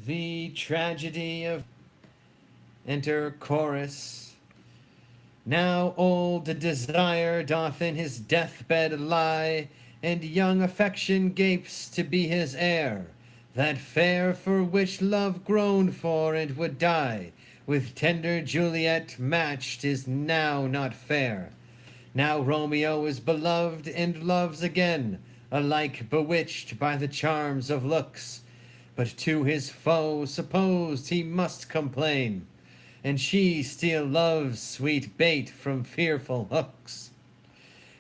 The tragedy of enter chorus. Now old desire doth in his deathbed lie, and young affection gapes to be his heir. That fair for which love groaned for and would die, with tender Juliet matched is now not fair. Now Romeo is beloved and loves again, alike bewitched by the charms of looks. But to his foe supposed he must complain, and she still loves sweet bait from fearful hooks.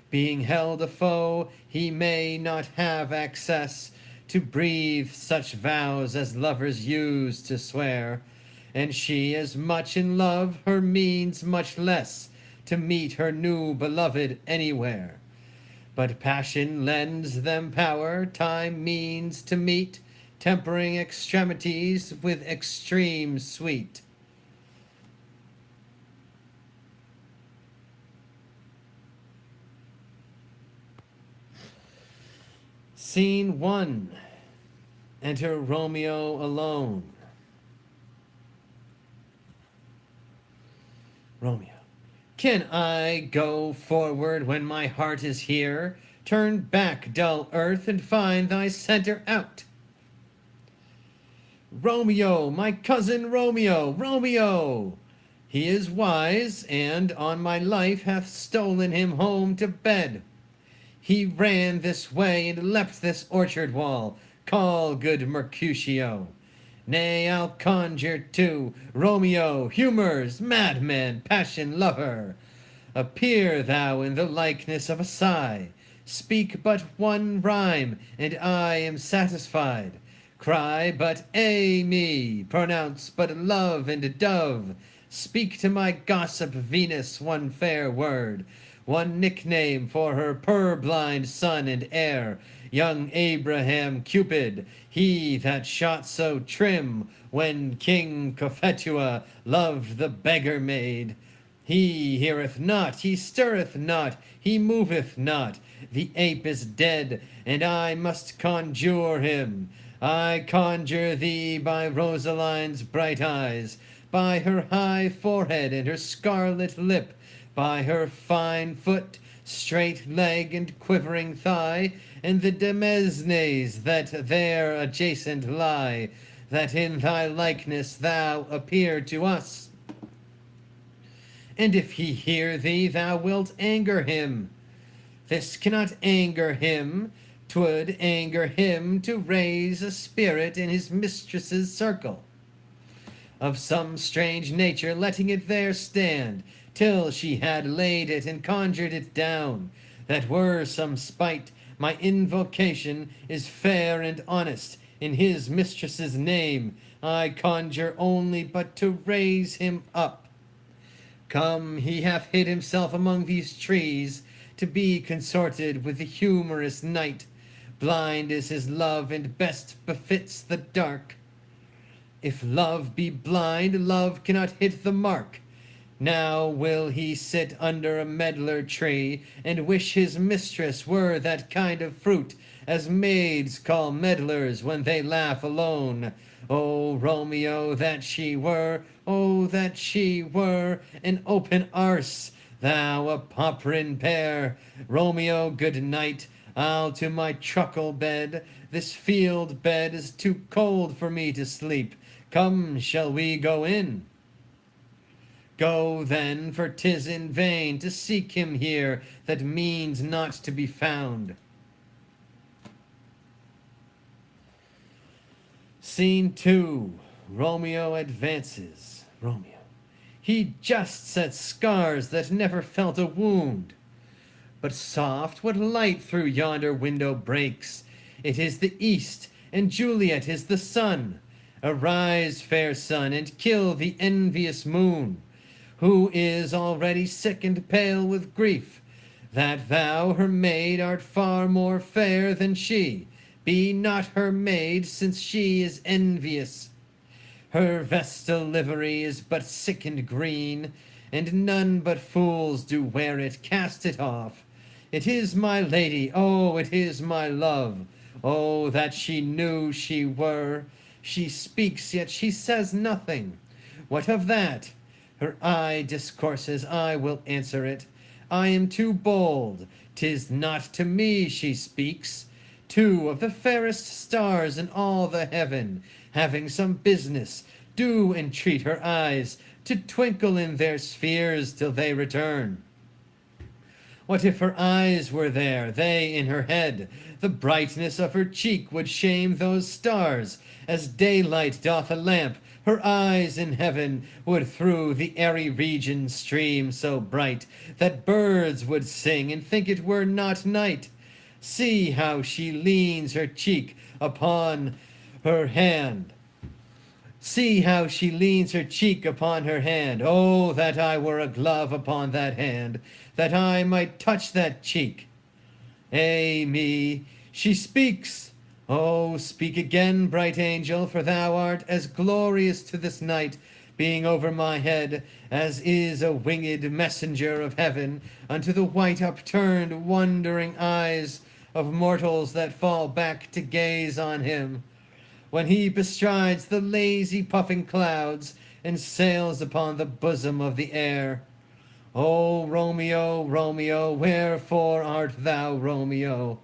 Being held a foe, he may not have access to breathe such vows as lovers use to swear, and she as much in love, her means much less to meet her new beloved anywhere. But passion lends them power, time means to meet, tempering extremities with extreme sweet. Scene 1. Enter Romeo alone. Romeo. Can I go forward when my heart is here? Turn back, dull earth, and find thy centre out. Romeo, my cousin Romeo, Romeo! He is wise, and on my life hath stolen him home to bed. He ran this way and leapt this orchard wall. Call good Mercutio. Nay, I'll conjure too, Romeo, humours, madman, passion, lover. Appear thou in the likeness of a sigh. Speak but one rhyme, and I am satisfied. Cry but me, pronounce but love and dove. Speak to my gossip Venus one fair word, one nickname for her purblind son and heir, young Abraham Cupid, he that shot so trim when King Cophetua loved the beggar maid. He heareth not, he stirreth not, he moveth not. The ape is dead, and I must conjure him. I conjure thee by Rosaline's bright eyes, by her high forehead and her scarlet lip, by her fine foot, straight leg, and quivering thigh, and the demesnes that there adjacent lie, that in thy likeness thou appear to us. And if he hear thee, thou wilt anger him. This cannot anger him. 'Twould anger him to raise a spirit in his mistress's circle, of some strange nature, letting it there stand, till she had laid it and conjured it down. That were some spite, my invocation is fair and honest. In his mistress's name I conjure only but to raise him up. Come, he hath hid himself among these trees, to be consorted with the humorous night. Blind is his love, and best befits the dark. If love be blind, love cannot hit the mark. Now will he sit under a medlar tree, and wish his mistress were that kind of fruit as maids call medlars when they laugh alone. O Romeo, that she were, oh, that she were an open arse, thou a poprin pear. Romeo, good night, I'll to my truckle bed. This field bed is too cold for me to sleep. Come, shall we go in? Go then, for 'tis in vain to seek him here that means not to be found. Scene 2. Romeo advances. Romeo. He justs at scars that never felt a wound. But soft, what light through yonder window breaks? It is the east, and Juliet is the sun. Arise, fair sun, and kill the envious moon, who is already sick and pale with grief, that thou, her maid, art far more fair than she. Be not her maid, since she is envious. Her vestal livery is but sick and green, and none but fools do wear it. Cast it off. It is my lady, oh, it is my love. Oh, that she knew she were. She speaks, yet she says nothing. What of that? Her eye discourses, I will answer it. I am too bold. 'Tis not to me she speaks. Two of the fairest stars in all the heaven, having some business, do entreat her eyes to twinkle in their spheres till they return. What if her eyes were there, they in her head? The brightness of her cheek would shame those stars, as daylight doth a lamp. Her eyes in heaven would through the airy region stream so bright, that birds would sing and think it were not night. See how she leans her cheek upon her hand. See how she leans her cheek upon her hand. Oh, that I were a glove upon that hand, that I might touch that cheek. Ay me, she speaks. Oh, speak again, bright angel, for thou art as glorious to this night, being over my head, as is a winged messenger of heaven unto the white upturned wondering eyes of mortals that fall back to gaze on him, when he bestrides the lazy puffing clouds and sails upon the bosom of the air. O Romeo, Romeo, wherefore art thou Romeo?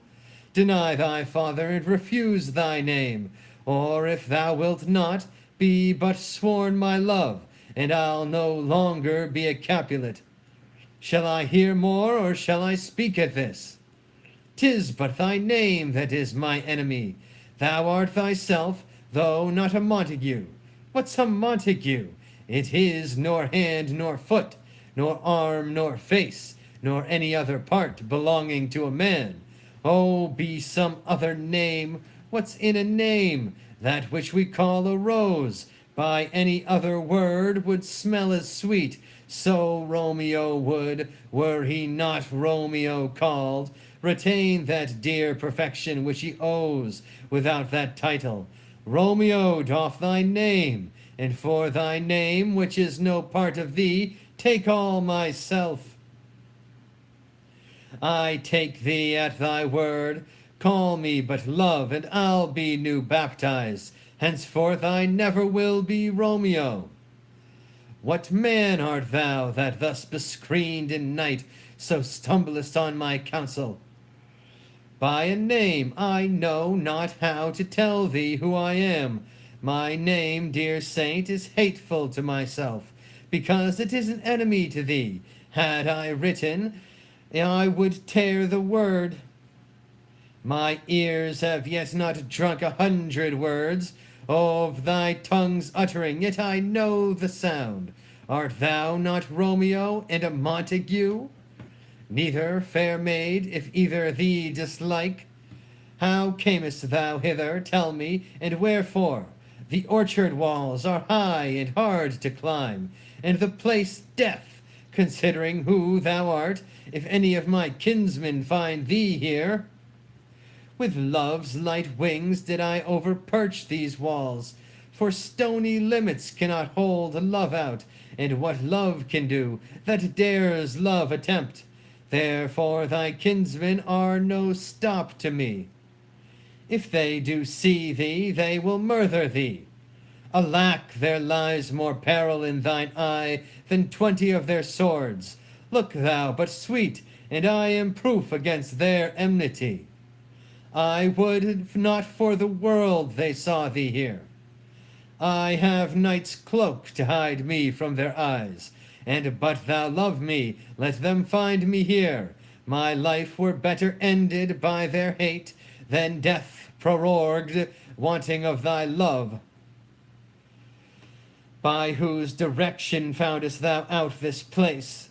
Deny thy father and refuse thy name, or if thou wilt not, be but sworn my love, and I'll no longer be a Capulet. Shall I hear more, or shall I speak at this? 'Tis but thy name that is my enemy. Thou art thyself, though not a Montague. What's a Montague? It is nor hand nor foot, nor arm nor face, nor any other part belonging to a man. Oh, be some other name. What's in a name? That which we call a rose, by any other word would smell as sweet. So Romeo would, were he not Romeo called, retain that dear perfection which he owes without that title. Romeo doff thy name, and for thy name, which is no part of thee, take all myself. I take thee at thy word. Call me but love, and I'll be new baptized. Henceforth I never will be Romeo. What man art thou that thus bescreened in night so stumblest on my counsel? By a name I know not how to tell thee who I am. My name, dear saint, is hateful to myself, because it is an enemy to thee. Had I written, I would tear the word. My ears have yet not drunk 100 words of thy tongue's uttering, yet I know the sound. Art thou not Romeo and a Montague? Neither, fair maid, if either thee dislike. How camest thou hither, tell me, and wherefore? The orchard walls are high and hard to climb, and the place deaf, considering who thou art, if any of my kinsmen find thee here. With love's light wings did I overperch these walls, for stony limits cannot hold love out, and what love can do, that dares love attempt. Therefore thy kinsmen are no stop to me. If they do see thee, they will murther thee. Alack, there lies more peril in thine eye than 20 of their swords. Look thou but sweet, and I am proof against their enmity. I would not for the world they saw thee here. I have night's cloak to hide me from their eyes, and but thou love me, let them find me here. My life were better ended by their hate than death prorogued, wanting of thy love. By whose direction foundest thou out this place?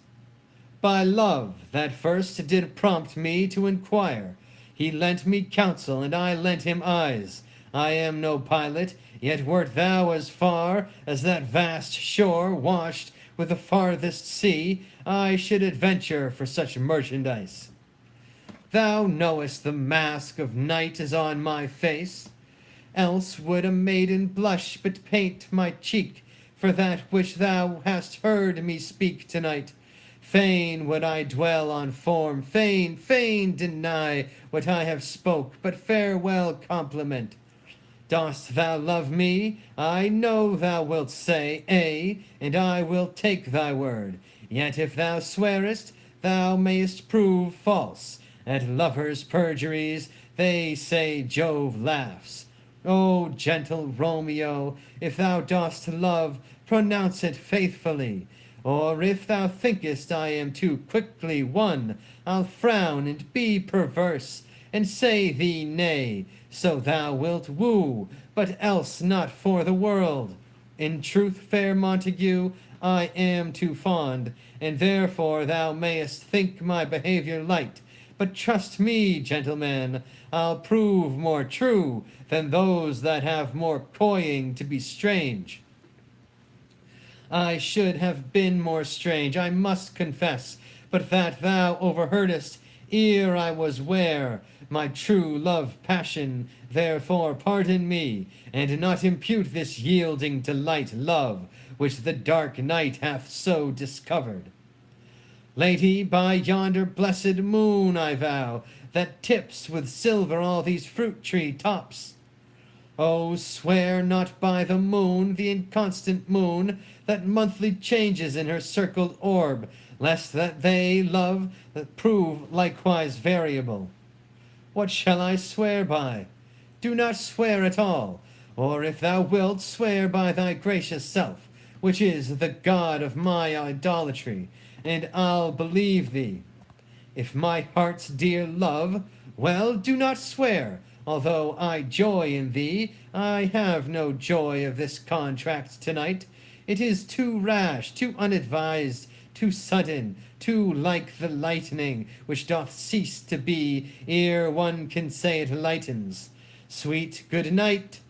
By love, that first did prompt me to inquire. He lent me counsel, and I lent him eyes. I am no pilot, yet wert thou as far as that vast shore washed with the farthest sea, I should adventure for such merchandise. Thou knowest the mask of night is on my face, else would a maiden blush but paint my cheek for that which thou hast heard me speak tonight. Fain would I dwell on form, fain deny what I have spoke, but farewell compliment. Dost thou love me? I know thou wilt say, Ay, and I will take thy word. Yet if thou swearest, thou mayst prove false. At lovers' perjuries, they say Jove laughs. O gentle Romeo, if thou dost love, pronounce it faithfully. Or if thou thinkest I am too quickly won, I'll frown and be perverse, and say thee nay, so thou wilt woo, but else not for the world. In truth, fair Montague, I am too fond, and therefore thou mayest think my behaviour light. But trust me, gentlemen, I'll prove more true than those that have more coying to be strange. I should have been more strange, I must confess, but that thou overheardest ere I was ware my true love passion. Therefore pardon me, and not impute this yielding to light love, which the dark night hath so discovered. Lady, by yonder blessed moon I vow, that tips with silver all these fruit tree tops. Oh, swear not by the moon, the inconstant moon, that monthly changes in her circled orb, lest that they, love, that prove likewise variable. What shall I swear by? Do not swear at all, or if thou wilt, swear by thy gracious self, which is the God of my idolatry, and I'll believe thee. If my heart's dear love, well, do not swear, although I joy in thee. I have no joy of this contract tonight. It is too rash, too unadvised, too sudden, too like the lightning, which doth cease to be ere one can say it lightens. Sweet good night.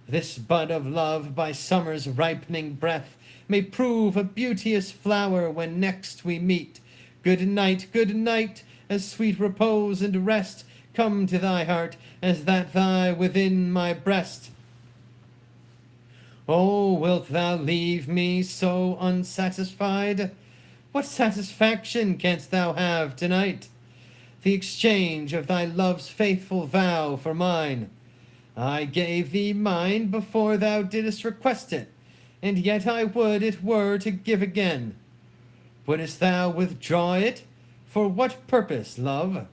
This bud of love, by summer's ripening breath, may prove a beauteous flower when next we meet. Good night, as sweet repose and rest come to thy heart as that thy within my breast. Oh, wilt thou leave me so unsatisfied? What satisfaction canst thou have tonight? The exchange of thy love's faithful vow for mine. I gave thee mine before thou didst request it, and yet I would it were to give again. Wouldst thou withdraw it? For what purpose, love?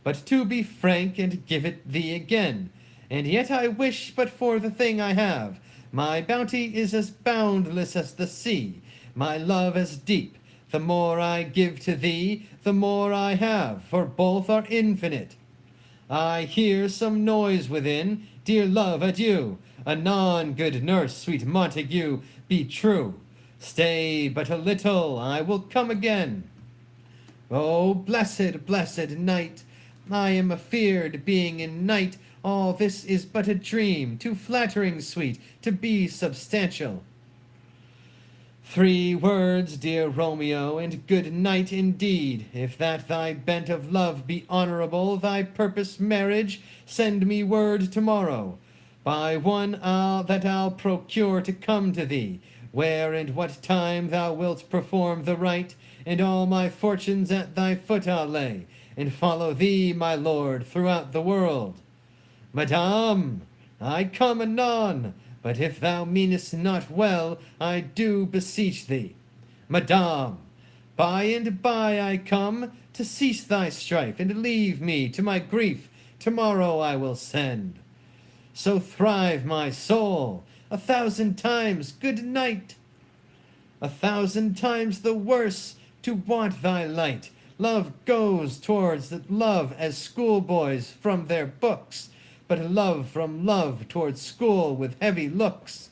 But to be frank and give it thee again, and yet I wish but for the thing I have. My bounty is as boundless as the sea, my love as deep. The more I give to thee, the more I have, for both are infinite. I hear some noise within, dear love, adieu. Anon, good nurse, sweet Montague, be true. Stay but a little, I will come again. Oh, blessed, blessed night! I am afeard, being in night, all this is but a dream, too flattering, sweet, to be substantial. 3 words, dear Romeo, and good night indeed. If that thy bent of love be honourable, thy purpose marriage, send me word tomorrow, by one that I'll procure to come to thee, where and what time thou wilt perform the rite, and all my fortunes at thy foot I'll lay, and follow thee, my lord, throughout the world. Madame, I come anon, but if thou meanest not well, I do beseech thee. Madame, by and by I come, to cease thy strife, and leave me to my grief, tomorrow I will send. So thrive my soul, 1,000 times good night. 1,000 times the worse to want thy light. Love goes towards love as schoolboys from their books, but love from love towards school with heavy looks.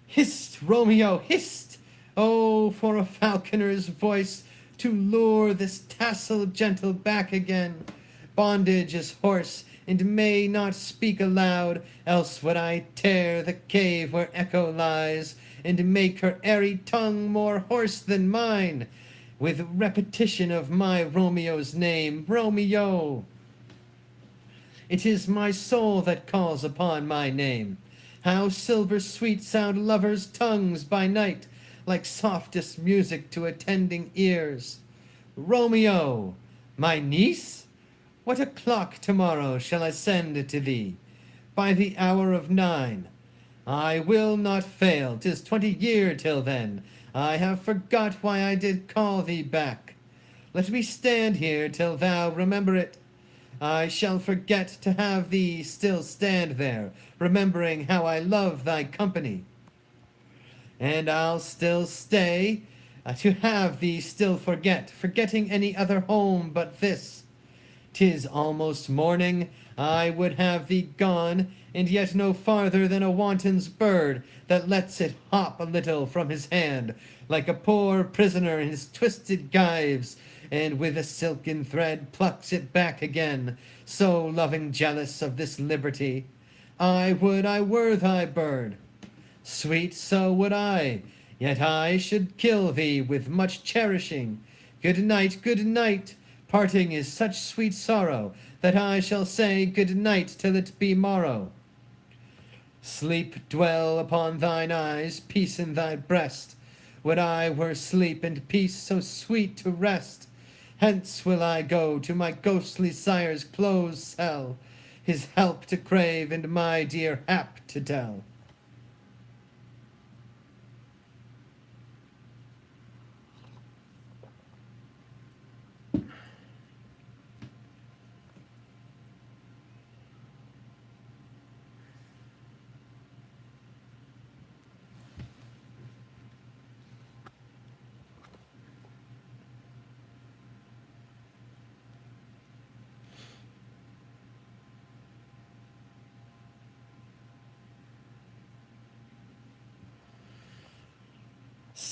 Hist, Romeo, hist! Oh, for a falconer's voice to lure this tassel gentle back again. Bondage is hoarse, and may not speak aloud, else would I tear the cave where Echo lies, and make her airy tongue more hoarse than mine, with repetition of my Romeo's name, Romeo. It is my soul that calls upon my name. How silver sweet sound lovers' tongues by night, like softest music to attending ears. Romeo, my niece? What o'clock tomorrow shall I send to thee? by the hour of 9. I will not fail, 'tis 20 year till then. I have forgot why I did call thee back. Let me stand here till thou remember it. I shall forget to have thee still stand there, remembering how I love thy company. And I'll still stay to have thee still forget, forgetting any other home but this. 'Tis almost morning, I would have thee gone, and yet no farther than a wanton's bird that lets it hop a little from his hand, like a poor prisoner in his twisted gyves, and with a silken thread plucks it back again, so loving jealous of this liberty. I would I were thy bird. Sweet, so would I, yet I should kill thee with much cherishing. Good night, good night. Parting is such sweet sorrow, that I shall say good night till it be morrow. Sleep dwell upon thine eyes, peace in thy breast. Would I were sleep and peace so sweet to rest. Hence will I go to my ghostly sire's close cell, his help to crave and my dear hap to tell.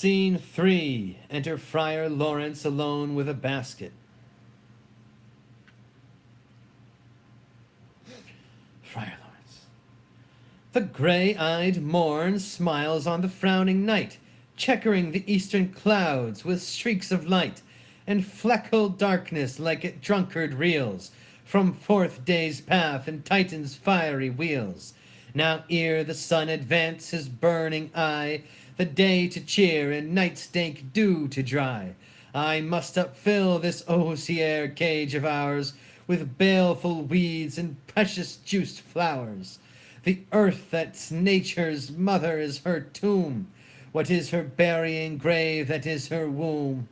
Scene 3. Enter Friar Lawrence alone with a basket. Friar Lawrence. The gray-eyed morn smiles on the frowning night, checkering the eastern clouds with streaks of light, and fleckled darkness like a drunkard reels from forth day's path and Titan's fiery wheels. Now ere the sun advance his burning eye, the day to cheer and night's dank dew to dry, I must upfill this osier cage of ours with baleful weeds and precious juiced flowers. The earth that's nature's mother is her tomb. What is her burying grave that is her womb?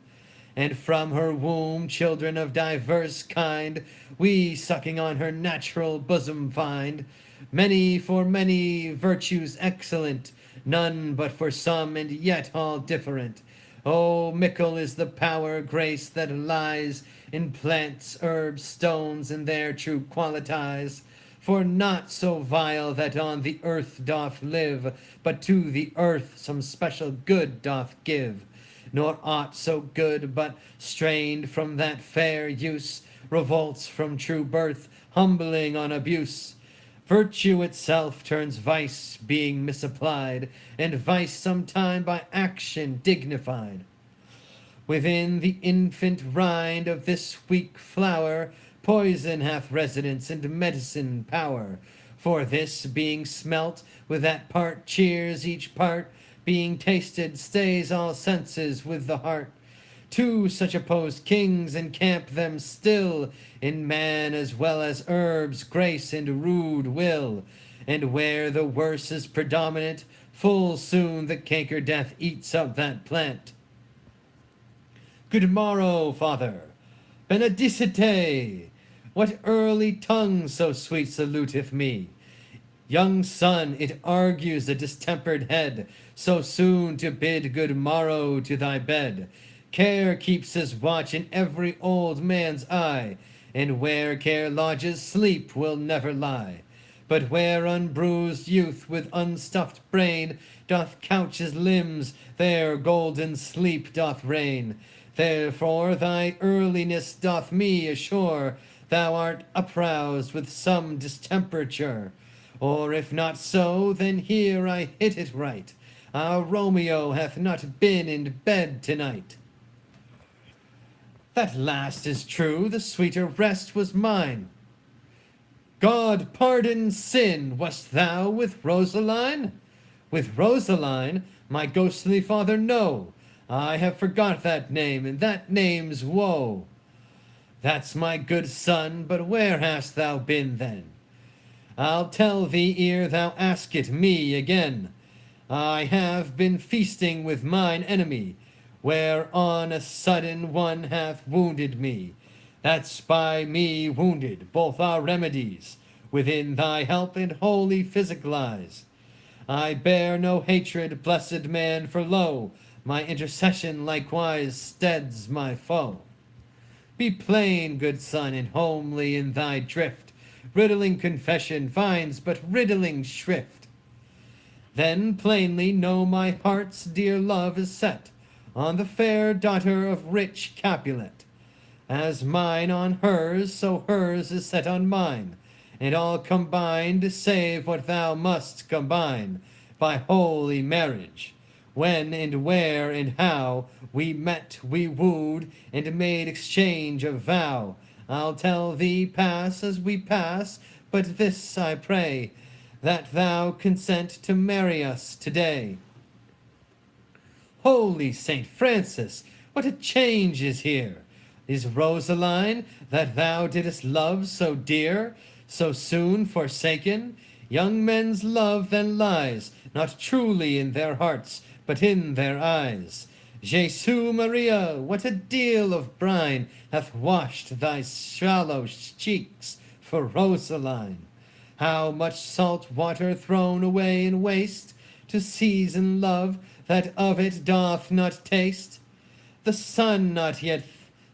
And from her womb children of diverse kind we sucking on her natural bosom find. Many for many virtues excellent, none but for some and yet all different. Oh, mickle is the power, grace that lies in plants, herbs, stones, and their true qualities. For naught so vile that on the earth doth live, but to the earth some special good doth give. Nor aught so good but strained from that fair use revolts from true birth, humbling on abuse. Virtue itself turns vice, being misapplied, and vice sometime by action dignified. Within the infant rind of this weak flower, poison hath residence and medicine power. For this, being smelt, with that part cheers each part, being tasted, stays all senses with the heart. Two such opposed kings encamp them still, in man as well as herbs, grace and rude will. And where the worse is predominant, full soon the canker death eats up that plant. Good morrow, father. Benedicite! What early tongue so sweet saluteth me? Young son, it argues a distempered head, so soon to bid good morrow to thy bed. Care keeps his watch in every old man's eye, and where care lodges, sleep will never lie. But where unbruised youth with unstuffed brain doth couch his limbs, there golden sleep doth reign. Therefore thy earliness doth me assure thou art uproused with some distemperature. Or if not so, then here I hit it right. Our Romeo hath not been in bed tonight. That last is true, the sweeter rest was mine. God pardon sin, wast thou with Rosaline? With Rosaline, my ghostly father, no. I have forgot that name, and that name's woe. That's my good son, but where hast thou been then? I'll tell thee ere thou ask it me again. I have been feasting with mine enemy, where on a sudden one hath wounded me. That's by me wounded both our remedies within thy help and holy physic lies. I bear no hatred, blessed man, for lo, my intercession likewise steads my foe. Be plain, good son, and homely in thy drift. Riddling confession finds but riddling shrift. Then plainly know my heart's dear love is set on the fair daughter of rich Capulet. As mine on hers, so hers is set on mine, and all combined save what thou must combine by holy marriage. When and where and how we met, we wooed, and made exchange of vow, I'll tell thee pass as we pass, but this I pray, that thou consent to marry us today. Holy Saint Francis, what a change is here! Is Rosaline, that thou didst love so dear, so soon forsaken? Young men's love then lies, not truly in their hearts, but in their eyes. Jesu Maria, what a deal of brine hath washed thy shallow cheeks for Rosaline! How much salt water thrown away in waste, to season love that of it doth not taste! The sun not yet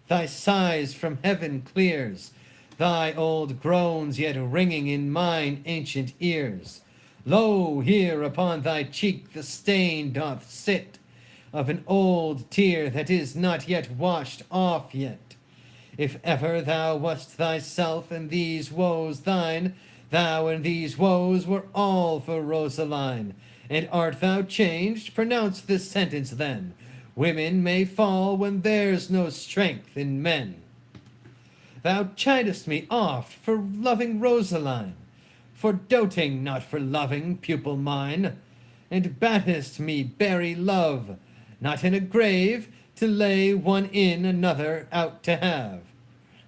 thy sighs from heaven clears, thy old groans yet ringing in mine ancient ears. Lo, here upon thy cheek the stain doth sit, of an old tear that is not yet washed off yet. If ever thou wast thyself and these woes thine, thou and these woes were all for Rosaline. And art thou changed? Pronounce this sentence then. Women may fall when there's no strength in men. Thou chidest me oft for loving Rosaline, for doting, not for loving, pupil mine, and baddest me bury love, not in a grave, to lay one in, another out to have.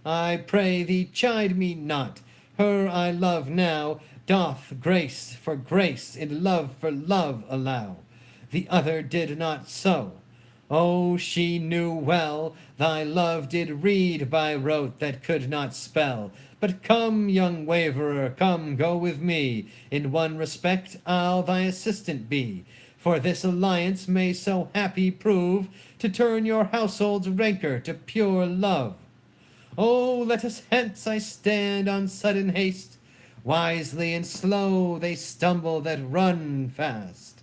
I pray thee chide me not, her I love now, doth grace for grace and love for love allow. The other did not so. Oh, she knew well thy love did read by rote that could not spell. But come, young waverer, come, go with me. In one respect I'll thy assistant be, for this alliance may so happy prove to turn your household's rancor to pure love. Oh, let us hence, I stand on sudden haste. Wisely and slow they stumble that run fast.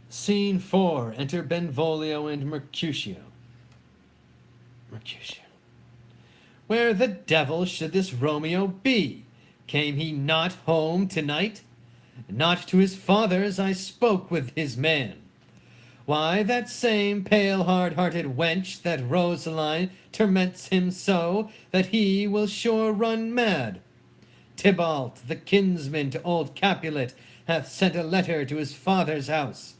Scene 4. Enter Benvolio and Mercutio. Mercutio. Where the devil should this Romeo be? Came he not home tonight? Not to his father's I spoke with his man. Why, that same pale hard-hearted wench that Rosaline torments him so that he will sure run mad. Tybalt, the kinsman to old Capulet, hath sent a letter to his father's house.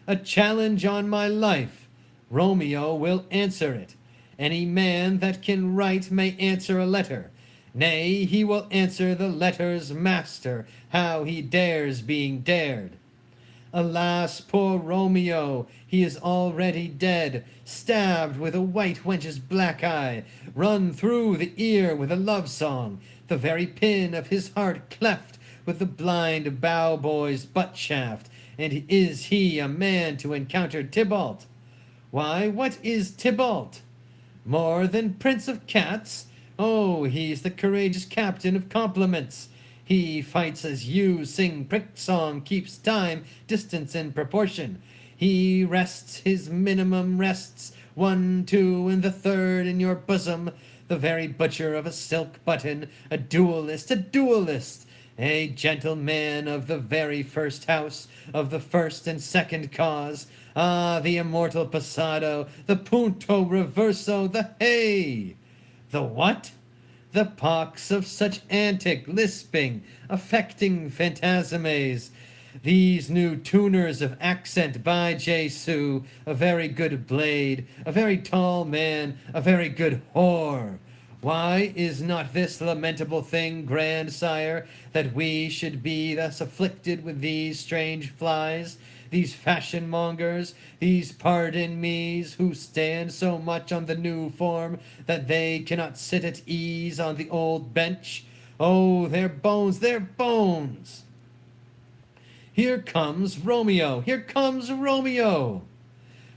A challenge on my life. Romeo will answer it. Any man that can write may answer a letter. Nay, he will answer the letter's master, how he dares being dared. Alas, poor Romeo, he is already dead, stabbed with a white wench's black eye, run through the ear with a love song, the very pin of his heart cleft with the blind bow boy's butt shaft. And is he a man to encounter Tybalt? Why, what is Tybalt? More than prince of cats? Oh, he's the courageous captain of compliments. He fights as you sing prick song, keeps time, distance, and proportion. He rests his minimum rests, 1, 2, and the third in your bosom, the very butcher of a silk button, a duelist, a gentleman of the very first house, of the first and second cause. Ah, the immortal passado, the punto reverso, the hey! The what? the pox of such antic, lisping, affecting phantasmes. These new tuners of accent, by Jesu, a very good blade, a very tall man, a very good whore. Why is not this lamentable thing, grandsire, that we should be thus afflicted with these strange flies, these fashion mongers, these pardon me's, who stand so much on the new form that they cannot sit at ease on the old bench? Oh, their bones, their bones! Here comes Romeo, here comes Romeo!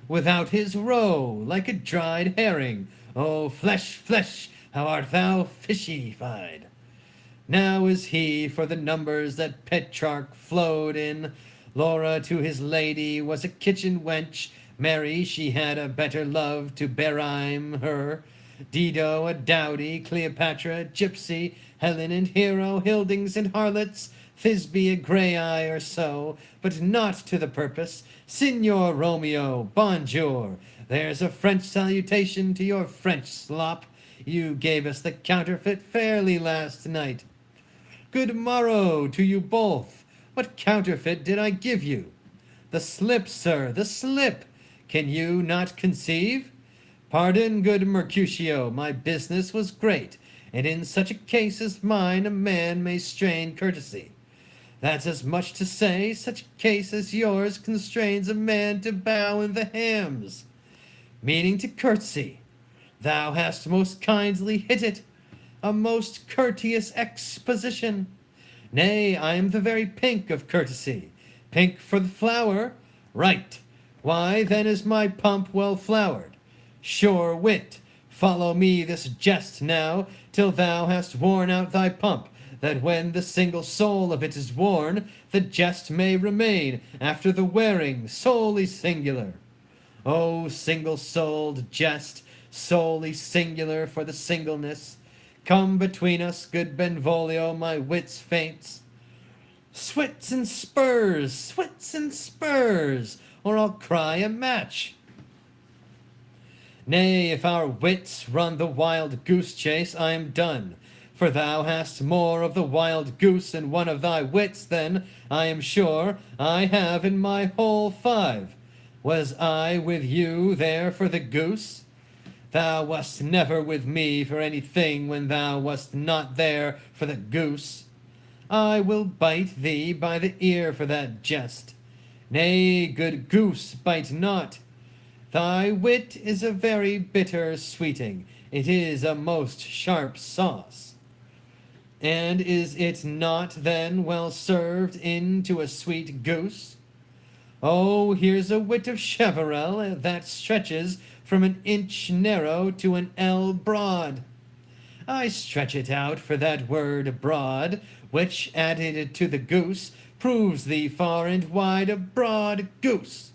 Without his roe, like a dried herring. Oh, flesh, flesh, how art thou fishified! Now is he for the numbers that Petrarch flowed in. Laura to his lady was a kitchen wench. Mary, she had a better love to berhyme her. Dido a dowdy, Cleopatra a gypsy, Helen and Hero, Hildings and harlots, Thisbe a grey eye or so, but not to the purpose. Signor Romeo, bonjour. There's a French salutation to your French slop. You gave us the counterfeit fairly last night. Good morrow to you both. What counterfeit did I give you? The slip, sir, the slip. Can you not conceive? Pardon, good Mercutio, my business was great, and in such a case as mine a man may strain courtesy. That's as much to say, such a case as yours constrains a man to bow in the hams. Meaning to curtsy. Thou hast most kindly hit it, a most courteous exposition. Nay, I am the very pink of courtesy. Pink for the flower? Right. Why, then is my pump well flowered. Sure wit, follow me this jest now, till thou hast worn out thy pump, that when the single soul of it is worn, the jest may remain after the wearing solely singular. O single-souled jest, solely singular for the singleness, come between us, good Benvolio, my wits faints. Swits and spurs, or I'll cry a match. Nay, if our wits run the wild goose chase, I am done. For thou hast more of the wild goose in one of thy wits than, I am sure, I have in my whole 5. Was I with you there for the goose? Thou wast never with me for anything when thou wast not there for the goose. I will bite thee by the ear for that jest. Nay, good goose, bite not. Thy wit is a very bitter sweeting. It is a most sharp sauce. And is it not then well served into a sweet goose? Oh, here's a wit of Cheverel that stretches from an inch narrow to an ell broad. I stretch it out for that word broad, which added to the goose proves thee far and wide a broad goose.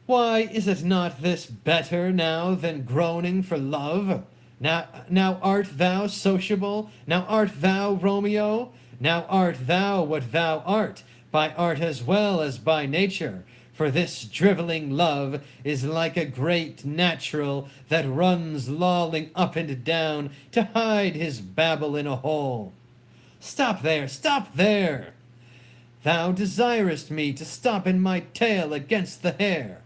Why, is it not this better now than groaning for love? Now art thou sociable, now art thou Romeo, now art thou what thou art, by art as well as by nature, for this drivelling love is like a great natural that runs lolling up and down to hide his babble in a hole. Stop there, stop there! Thou desirest me to stop in my tale against the hair.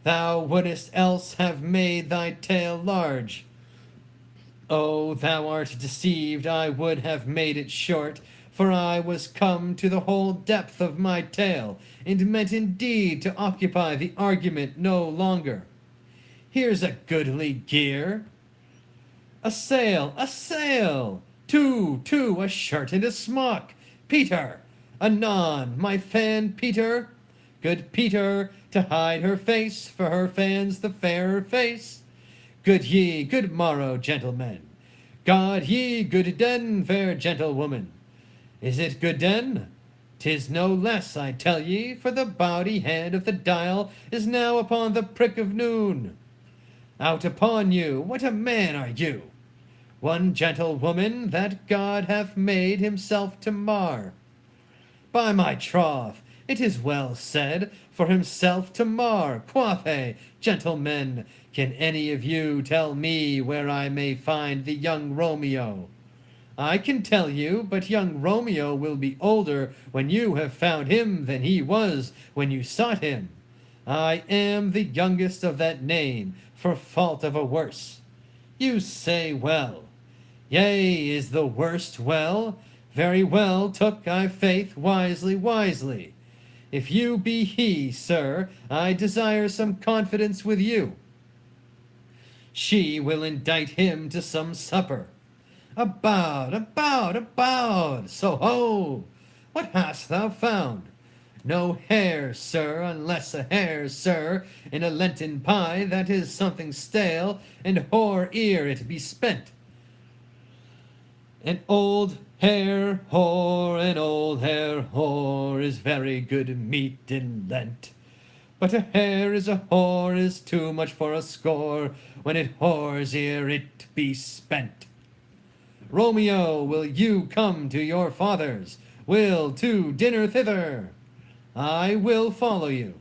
Thou wouldest else have made thy tale large. Oh, thou art deceived, I would have made it short, for I was come to the whole depth of my tale, and meant indeed to occupy the argument no longer. Here's a goodly gear. A sail, a sail! Two, a shirt and a smock. Peter! Anon, my fan Peter! Good Peter, to hide her face, for her fans the fairer face. Good morrow, gentlemen. God ye, good den, fair gentlewoman. Is it good den? 'Tis no less, I tell ye, for the bowdy head of the dial is now upon the prick of noon. Out upon you, what a man are you! One gentlewoman that God hath made himself to mar. By my troth, It is well said, for himself to mar. Quafe, gentlemen, can any of you tell me where I may find the young Romeo? I can tell you, but young Romeo will be older when you have found him than he was when you sought him. I am the youngest of that name, for fault of a worse. You say well. Yea, is the worst well? Very well took I faith, wisely, wisely. If you be he, sir, I desire some confidence with you. She will indite him to some supper. About, so ho! What hast thou found? No hare, sir, unless a hare, sir, in a Lenten pie, that is something stale, and whore ere it be spent. An old hare whore is very good meat in Lent. But a hare is a whore is too much for a score, when it whores ere it be spent. Romeo, will you come to your father's? Will to dinner thither? I will follow you.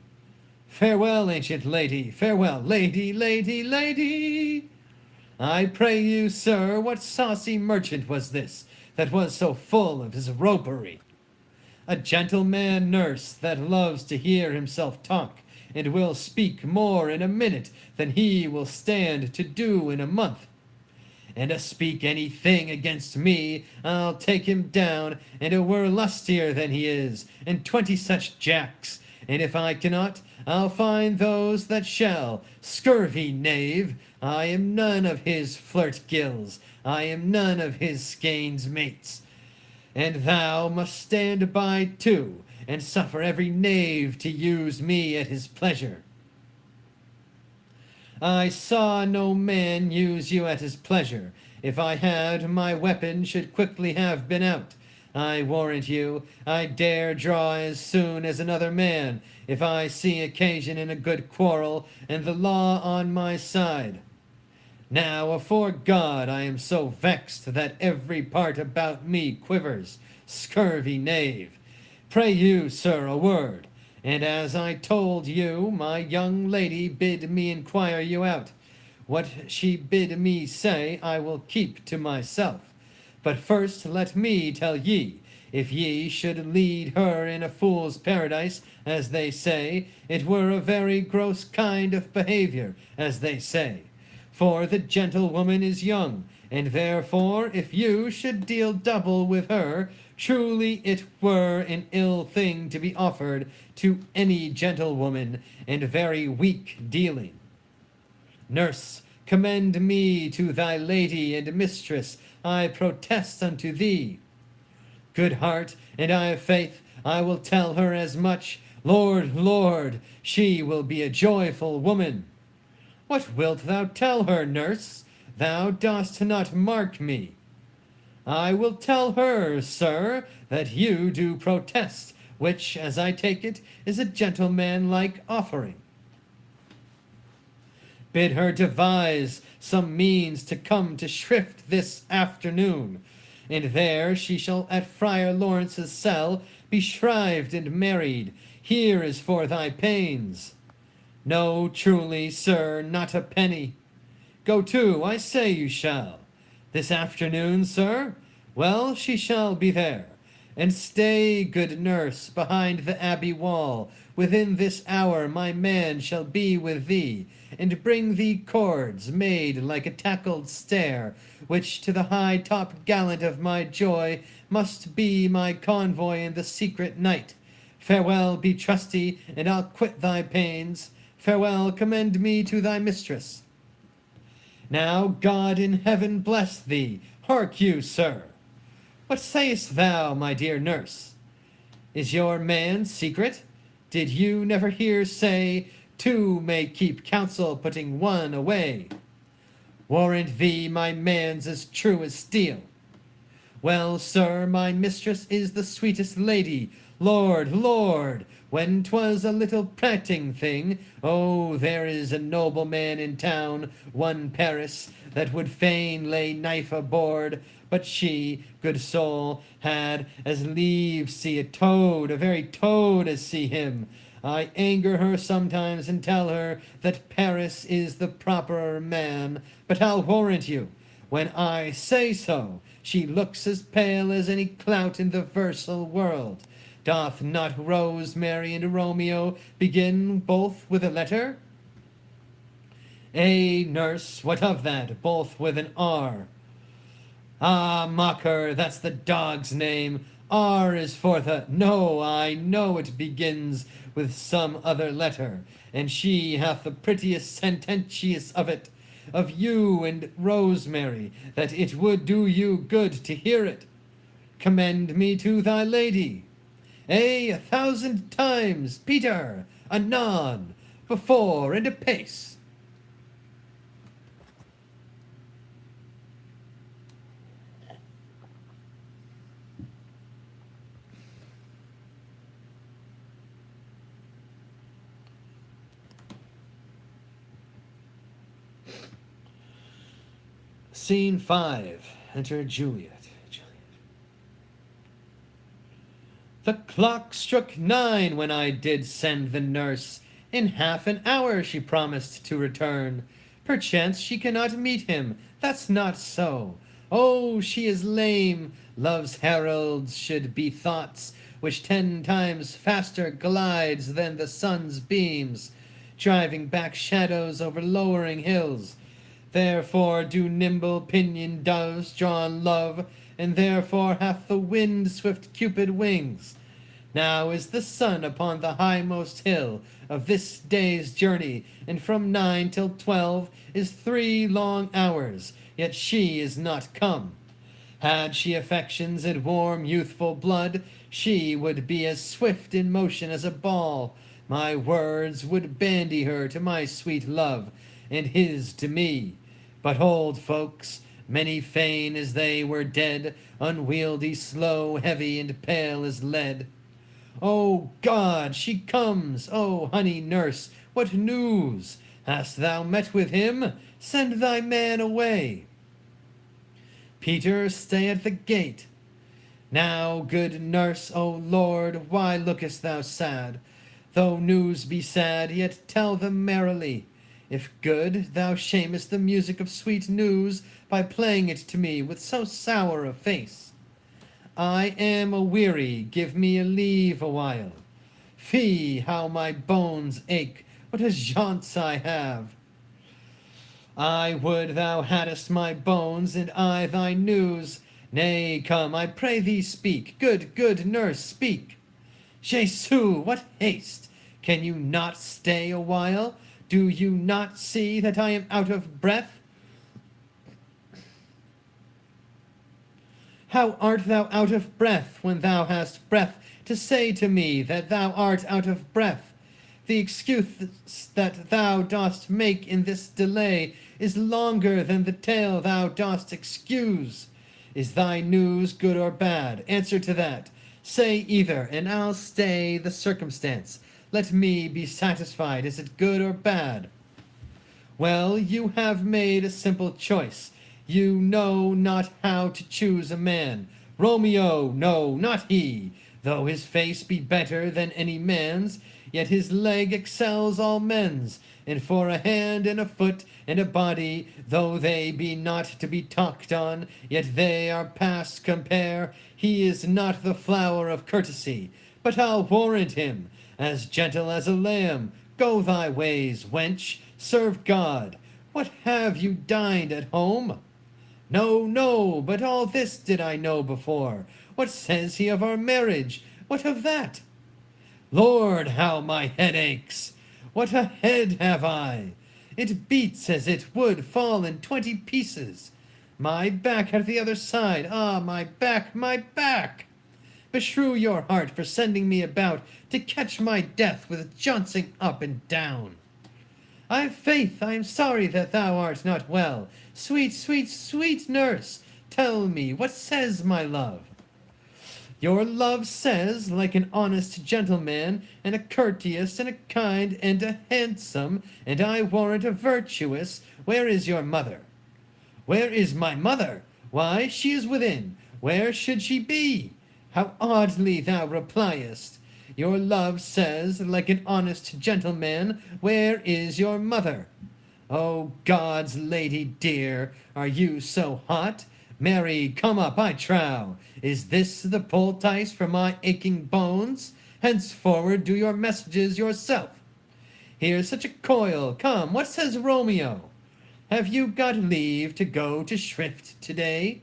Farewell, ancient lady, farewell, lady, lady, lady. I pray you, sir, what saucy merchant was this, that was so full of his ropery? A gentleman nurse, that loves to hear himself talk, and will speak more in a minute than he will stand to do in a month. And to speak anything against me, I'll take him down, and it were lustier than he is, and 20 such jacks, and if I cannot, I'll find those that shall. Scurvy knave, I am none of his flirt gills, I am none of his skeins mates. And thou must stand by too, and suffer every knave to use me at his pleasure. I saw no man use you at his pleasure. If I had, my weapon should quickly have been out. I warrant you, I dare draw as soon as another man, if I see occasion in a good quarrel, and the law on my side. Now, afore God, I am so vexed that every part about me quivers. Scurvy knave! Pray you, sir, a word. And as I told you, my young lady bid me inquire you out. What she bid me say, I will keep to myself. But first let me tell ye, if ye should lead her in a fool's paradise, as they say, it were a very gross kind of behavior, as they say. For the gentlewoman is young, and therefore if you should deal double with her, truly it were an ill thing to be offered to any gentlewoman, and very weak dealing. Nurse, commend me to thy lady and mistress, I protest unto thee. Good heart, and I have faith, I will tell her as much. Lord, Lord, she will be a joyful woman. What wilt thou tell her, nurse? Thou dost not mark me. I will tell her, sir, that you do protest, which, as I take it, is a gentleman-like offering. Bid her devise some means to come to shrift this afternoon, and there she shall at Friar Lawrence's cell be shrived and married. Here is for thy pains. No, truly, sir, not a penny. Go to, I say you shall. This afternoon, sir? Well, she shall be there. And stay, good nurse, behind the abbey wall. Within this hour my man shall be with thee, and bring thee cords made like a tackled stair, which to the high top gallant of my joy must be my convoy in the secret night. Farewell, be trusty, and I'll quit thy pains. Farewell, commend me to thy mistress. Now God in heaven bless thee. Hark you, sir. What sayest thou, my dear nurse? Is your man secret? Did you never hear say, two may keep counsel, putting one away? Warrant thee, my man's as true as steel. Well, sir, my mistress is the sweetest lady. Lord, Lord, when 'twas a little prating thing, oh, there is a noble man in town, one Paris, that would fain lay knife aboard, But she, good soul, had as lieve see a toad, a very toad, as see him. I anger her sometimes and tell her that Paris is the proper man, but I'll warrant you, when I say so, she looks as pale as any clout in the versal world. Doth not Rosemary and Romeo begin both with a letter? Nurse, what of that? Both with an R. Ah, mocker, that's the dog's name. R is for the... No, I know it begins with some other letter, and she hath the prettiest sententious of it, of you and Rosemary, that it would do you good to hear it. Commend me to thy lady. 1,000 times, Peter, anon, before and apace. Scene 5. Enter Juliet. The clock struck 9 when I did send the nurse. In half an hour she promised to return. Perchance she cannot meet him. That's not so. Oh, she is lame. Love's heralds should be thoughts, which 10 times faster glides than the sun's beams, driving back shadows over lowering hills. Therefore do nimble pinioned doves draw on love, and therefore hath the wind swift Cupid wings. Now is the sun upon the highmost hill of this day's journey, and from 9 till 12 is 3 long hours, yet she is not come. Had she affections and warm youthful blood, she would be as swift in motion as a ball. My words would bandy her to my sweet love, and his to me. But old folks, many fain as they were dead, unwieldy, slow, heavy, and pale as lead. O God, she comes! O honey nurse, what news? Hast thou met with him? Send thy man away. Peter, stay at the gate. Now, good nurse, O Lord, why lookest thou sad? Though news be sad, yet tell them merrily. If good, thou shamest the music of sweet news by playing it to me with so sour a face. I am a-weary, give me a leave awhile. Fie, how my bones ache, what a jaunts I have! I would thou hadst my bones, and I thy news. Nay, come, I pray thee speak, good nurse, speak. Jesu, what haste! Can you not stay a while? Do you not see that I am out of breath? How art thou out of breath, when thou hast breath to say to me that thou art out of breath? The excuse that thou dost make in this delay is longer than the tale thou dost excuse. Is thy news good or bad? Answer to that. Say either, and I'll stay the circumstance. Let me be satisfied. Is it good or bad? Well, you have made a simple choice. You know not how to choose a man. Romeo, no, not he. Though his face be better than any man's, yet his leg excels all men's. And for a hand and a foot and a body, though they be not to be talked on, yet they are past compare. He is not the flower of courtesy, but I'll warrant him as gentle as a lamb. Go thy ways, wench, serve God. What, have you dined at home? No, but all this did I know before. What says he of our marriage? What of that? Lord, how my head aches! What a head have I! It beats as it would fall in 20 pieces. My back at the other side. Ah, my back, my back! Beshrew your heart for sending me about to catch my death with jouncing up and down. I' faith, I am sorry that thou art not well. Sweet nurse, tell me, what says my love? Your love says, like an honest gentleman, and a courteous, and a kind, and a handsome, and I warrant a virtuous, where is your mother? Where is my mother? Why, she is within. Where should she be? How oddly thou repliest! Your love says, like an honest gentleman, where is your mother? O God's lady dear, are you so hot? Mary, come up, I trow. Is this the poultice for my aching bones? Henceforward do your messages yourself. Here's such a coil. Come, what says Romeo? Have you got leave to go to shrift today?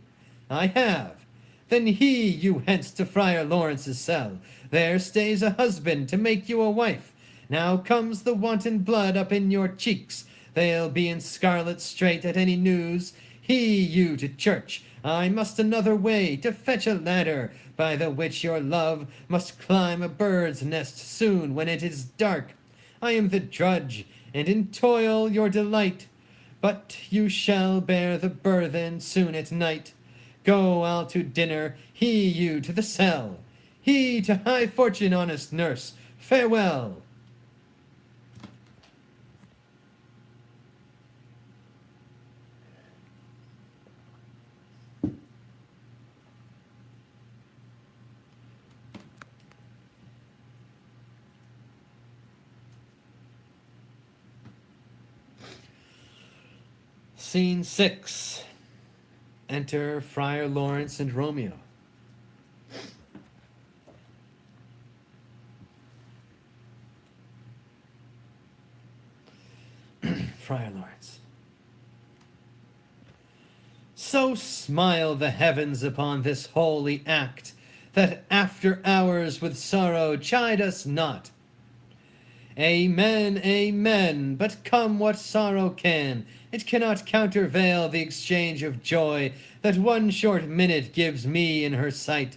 I have. Then hie you hence to Friar Lawrence's cell. There stays a husband to make you a wife. Now comes the wanton blood up in your cheeks. They'll be in scarlet straight at any news. Hie you to church. I must another way to fetch a ladder, by the which your love must climb a bird's nest soon when it is dark. I am the drudge, and in toil your delight. But you shall bear the burthen soon at night. Go, I'll to dinner, hie you to the cell. Hie to high fortune, honest nurse, farewell. Scene 6. Enter Friar Lawrence and Romeo. Friar Lawrence. So smile the heavens upon this holy act, that after hours with sorrow chide us not. Amen, amen, but come what sorrow can, it cannot countervail the exchange of joy that one short minute gives me in her sight.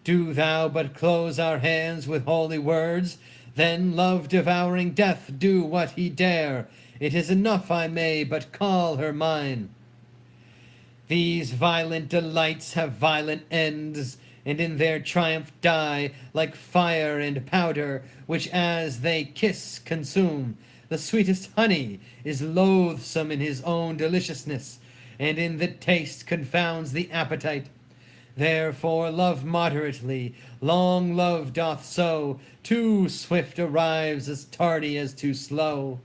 Do thou but close our hands with holy words, then love-devouring death do what he dare. It is enough I may but call her mine. These violent delights have violent ends, and in their triumph die, like fire and powder, which as they kiss consume. The sweetest honey is loathsome in his own deliciousness, and in the taste confounds the appetite. Therefore love moderately, long love doth so, too swift arrives as tardy as too slow.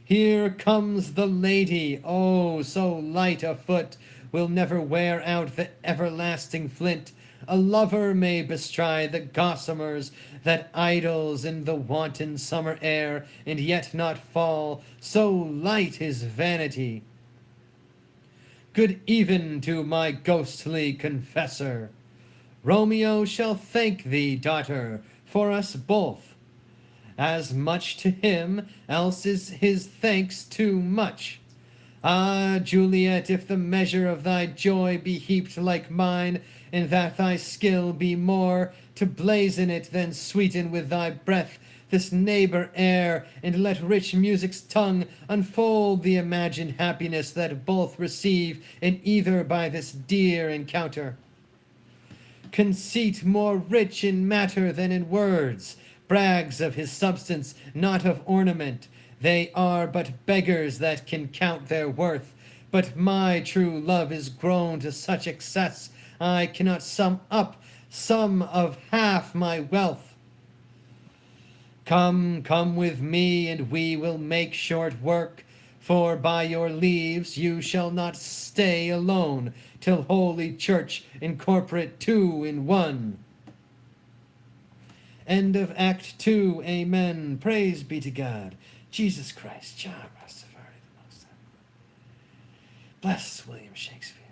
Here comes the lady, oh, so light a foot, will never wear out the everlasting flint. A lover may bestride the gossamers that idles in the wanton summer air, and yet not fall, so light is vanity. Good even to my ghostly confessor. Romeo shall thank thee, daughter, for us both. As much to him, else is his thanks too much. Ah, Juliet, if the measure of thy joy be heaped like mine, and that thy skill be more to blazon it than sweeten with thy breath this neighbor air, and let rich music's tongue unfold the imagined happiness that both receive in either by this dear encounter. Conceit more rich in matter than in words, brags of his substance, not of ornament. They are but beggars that can count their worth, but my true love is grown to such excess, I cannot sum up some of half my wealth. Come, come with me, and we will make short work, for by your leaves you shall not stay alone, till Holy Church incorporate two in one. End of Act 2. Amen. Praise be to God. Jesus Christ. Jah Rastafari the Most High. Bless William Shakespeare.